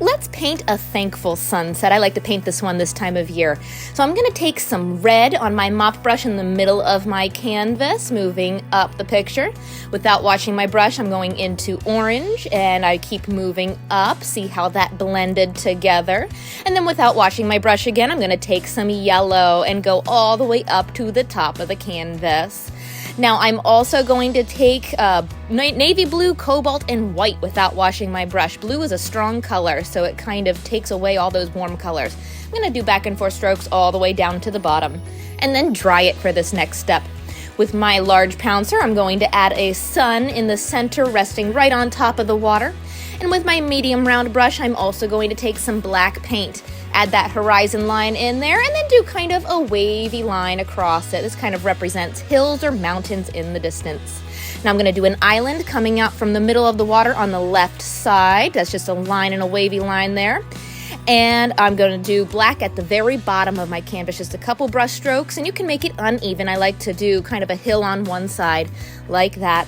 Let's paint a thankful sunset. I like to paint this one this time of year. So I'm going to take some red on my mop brush in the middle of my canvas, moving up the picture. Without washing my brush, I'm going into orange, and I keep moving up. See how that blended together. And then without washing my brush again, I'm going to take some yellow and go all the way up to the top of the canvas. Now I'm also going to take navy blue, cobalt, and white without washing my brush. Blue is a strong color, so it kind of takes away all those warm colors. I'm going to do back and forth strokes all the way down to the bottom, and then dry it for this next step. With my large pouncer, I'm going to add a sun in the center, resting right on top of the water. And with my medium round brush, I'm also going to take some black paint. Add that horizon line in there, and then do kind of a wavy line across it. This kind of represents hills or mountains in the distance. Now I'm going to do an island coming out from the middle of the water on the left side. That's just a line and a wavy line there. And I'm going to do black at the very bottom of my canvas, just a couple brush strokes, and you can make it uneven. I like to do kind of a hill on one side like that.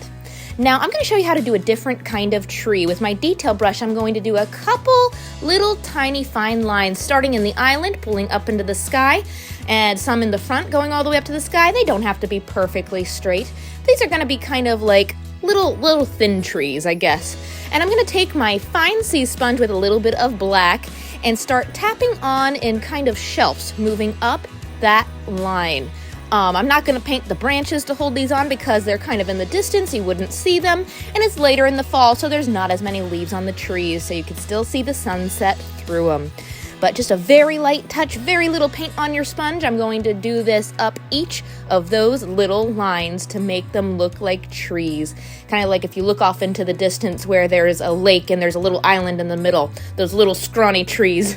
Now I'm going to show you how to do a different kind of tree. With my detail brush, I'm going to do a couple little tiny fine lines starting in the island, pulling up into the sky, and some in the front going all the way up to the sky. They don't have to be perfectly straight. These are going to be kind of like little thin trees, I guess. And I'm going to take my fine sea sponge with a little bit of black and start tapping on in kind of shelves, moving up that line. I'm not going to paint the branches to hold these on because they're kind of in the distance, you wouldn't see them, and it's later in the fall, so there's not as many leaves on the trees, so you can still see the sunset through them. But just a very light touch, very little paint on your sponge. I'm going to do this up each of those little lines to make them look like trees. Kind of like if you look off into the distance where there's a lake and there's a little island in the middle, those little scrawny trees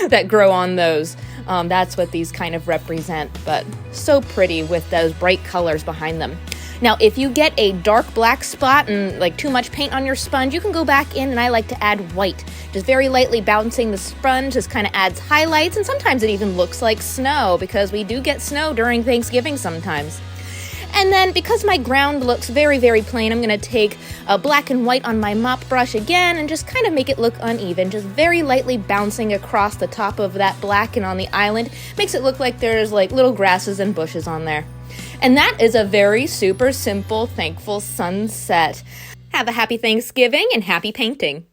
that grow on those. That's what these kind of represent, but so pretty with those bright colors behind them. Now, if you get a dark black spot and like too much paint on your sponge, you can go back in, and I like to add white. Just very lightly bouncing the sponge just kind of adds highlights, and sometimes it even looks like snow because we do get snow during Thanksgiving sometimes. And then because my ground looks very, very plain, I'm going to take black and white on my mop brush again and just kind of make it look uneven, just very lightly bouncing across the top of that black and on the island. Makes it look like there's like little grasses and bushes on there. And that is a very super simple, thankful sunset. Have a happy Thanksgiving and happy painting.